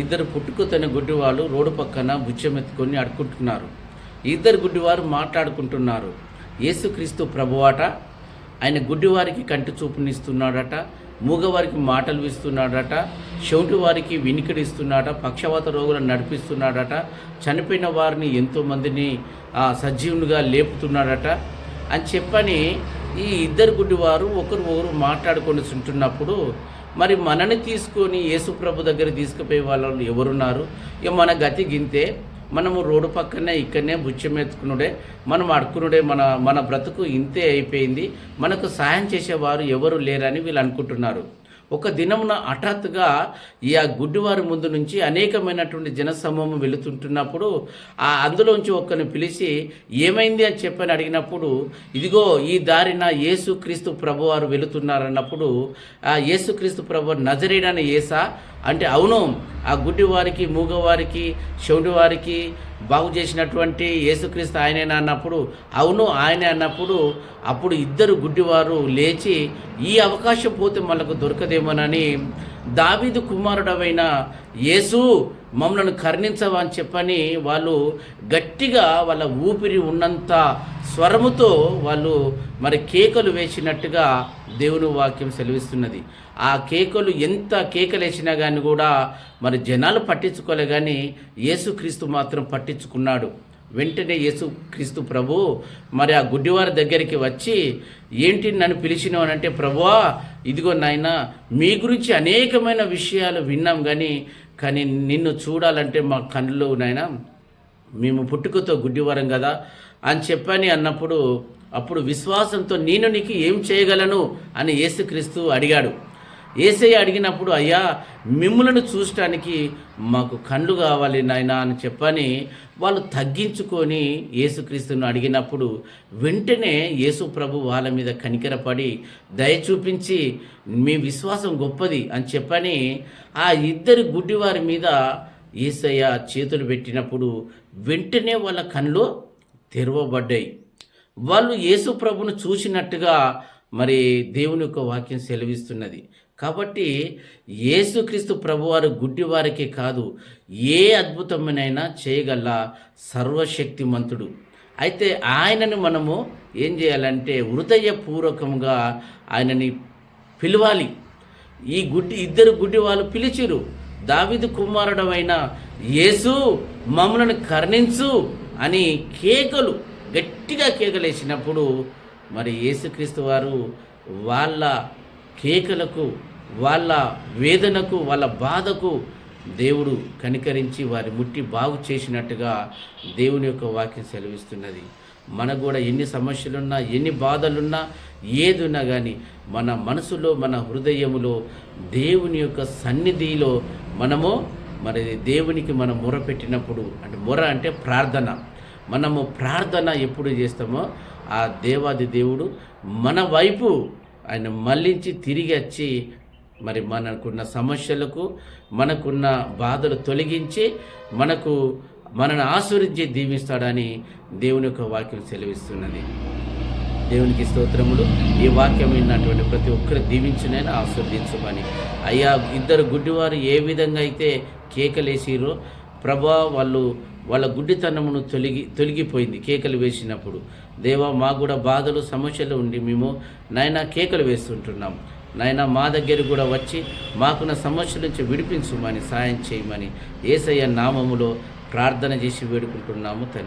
ఇద్దరు పుట్టుకతోనే గుడ్డివాళ్ళు రోడ్డు పక్కన బుచ్చెమెత్తుకొని అడుక్కుంటున్నారు. ఇద్దరు గుడ్డివారు మాట్లాడుకుంటున్నారు. యేసుక్రీస్తు ప్రభువాట ఆయన గుడ్డివారికి కంటి చూపునిస్తున్నాడట, మూగవారికి మాటలు ఇస్తున్నాడట, చెవిటి వారికి వినికిడిస్తున్నాడట, పక్షవాత రోగులను నడిపిస్తున్నాడట, చనిపోయిన వారిని ఎంతోమందిని సజీవునిగా లేపుతున్నాడట అని చెప్పని ఈ ఇద్దరు గుడ్డివారు ఒకరు మాట్లాడుకొని ఉంటున్నప్పుడు మరి మనని తీసుకొని యేసుప్రభు దగ్గర తీసుకుపోయే వాళ్ళు ఎవరున్నారు? ఇక మన గతి గింతే, మనము రోడ్డు పక్కనే ఇక్కడనే బుచ్చెమెత్తుకునుడే, మనం అడుక్కునుడే, మన బ్రతుకు ఇంతే అయిపోయింది, మనకు సాయం చేసేవారు ఎవరు లేరని వీళ్ళు అనుకుంటున్నారు. ఒక దినమున హఠాత్తుగా ఈ గుడ్డివారి ముందు నుంచి అనేకమైనటువంటి జనసమూహం వెళుతుంటున్నప్పుడు అందులోంచి ఒక్కరిని పిలిచి ఏమైంది అని చెప్పని అడిగినప్పుడు, ఇదిగో ఈ దారిన యేసుక్రీస్తు ప్రభువారు వెళుతున్నారన్నప్పుడు యేసుక్రీస్తు ప్రభు నజరేయుడైన యేసా అంటే అవును, ఆ గుడ్డివారికి, మూగవారికి, చెవిటివారికి బాగు చేసినటువంటి యేసుక్రీస్తు ఆయనేనా అన్నప్పుడు అవును ఆయనే అన్నప్పుడు అప్పుడు ఇద్దరు గుడ్డివారు లేచి ఈ అవకాశం పోతే మనకు దొరకదేమోనని దావీదు కుమారుడవైన యేసు మమ్మల్ని కరుణించవా అని చెప్పని వాళ్ళు గట్టిగా వాళ్ళ ఊపిరి ఉన్నంత స్వరముతో వాళ్ళు మరి కేకలు వేసినట్టుగా దేవుని వాక్యం సెలవిస్తున్నది. ఆ కేకలు ఎంత కేకలేసినా కానీ కూడా మరి జనాలు పట్టించుకోలే, కానీ యేసుక్రీస్తు మాత్రం పట్టించుకున్నాడు. వెంటనే యేసుక్రీస్తు ప్రభు మరి ఆ గుడ్డివారి దగ్గరికి వచ్చి ఏంటి నన్ను పిలిచినావు అని అంటే, ప్రభువా ఇదిగో నాయన మీ గురించి అనేకమైన విషయాలు విన్నాం, కానీ నిన్ను చూడాలంటే మా కళ్ళు నాయన మేము పుట్టుకతో గుడ్డివారం కదా అని చెప్పని అన్నప్పుడు అప్పుడు విశ్వాసంతో నేను నీకు ఏం చేయగలను అని యేసుక్రీస్తు అడిగాడు. యేసయ్య అడిగినప్పుడు అయ్యా మిమ్ములను చూడటానికి మాకు కళ్ళు కావాలి నాయనా అని చెప్పని వాళ్ళు తగ్గించుకొని యేసుక్రీస్తును అడిగినప్పుడు వెంటనే యేసు ప్రభు వాళ్ళ మీద కనికరపడి దయ చూపించి మీ విశ్వాసం గొప్పది అని చెప్పని ఆ ఇద్దరు గుడ్డివారి మీద యేసయ్య చేతులు పెట్టినప్పుడు వెంటనే వాళ్ళ కళ్ళు తెరవబడ్డాయి. వాళ్ళు యేసు ప్రభును చూసినట్టుగా మరి దేవుని యొక్క వాక్యం సెలవిస్తున్నది. కాబట్టి యేసుక్రీస్తు ప్రభువారు గుడ్డివారికి కాదు, ఏ అద్భుతమైనా చేయగల సర్వశక్తిమంతుడు. అయితే ఆయనను మనము ఏం చేయాలంటే హృదయపూర్వకంగా ఆయనని పిలవాలి. ఈ ఇద్దరు గుడ్డి వాళ్ళు పిలిచిరు, దావీదు కుమారుడమైన యేసు మమ్మలను కరుణించు అని గట్టిగా కేకలేసినప్పుడు మరి యేసుక్రీస్తు వారు వాళ్ళ కేకలకు, వాళ్ళ వేదనకు, వాళ్ళ బాధకు దేవుడు కనికరించి వారి ముట్టి బాగు చేసినట్టుగా దేవుని యొక్క వాక్యం సెలవిస్తున్నది. మనకు కూడా ఎన్ని సమస్యలున్నా, ఎన్ని బాధలున్నా, ఏదున్నా కానీ మన మనసులో, మన హృదయములో దేవుని యొక్క సన్నిధిలో మనము మరి దేవునికి మనం మొర పెట్టినప్పుడు, అంటే మొర అంటే ప్రార్థన, మనము ప్రార్థన ఎప్పుడు చేస్తామో ఆ దేవాది దేవుడు మన వైపు ఆయన మళ్ళించి తిరిగి వచ్చి మరి మనకున్న సమస్యలకు, మనకున్న బాధలు తొలగించి మనను ఆశీర్వదించి దీవిస్తాడని దేవుని యొక్క వాక్యం సెలవిస్తున్నది. దేవునికి స్తోత్రములు. ఈ వాక్యం విన్నటువంటి ప్రతి ఒక్కరు దీవించినైనా ఆశీర్వదించమని. అయ్యా ఇద్దరు గుడ్డివారు ఏ విధంగా అయితే కేకలేసిరో ప్రభా వాళ్ళ గుడ్డితనమును తొలగిపోయింది కేకలు వేసినప్పుడు. దేవా మాకు కూడా బాధలు, సమస్యలు ఉండి మేము నాయన కేకలు వేస్తుంటున్నాం. నాయన మా దగ్గర కూడా వచ్చి మాకున్న సమస్యల నుంచి విడిపించమని, సాయం చేయమని యేసయ్య నామములో ప్రార్థన చేసి వేడుకుంటున్నాము తండ్రి.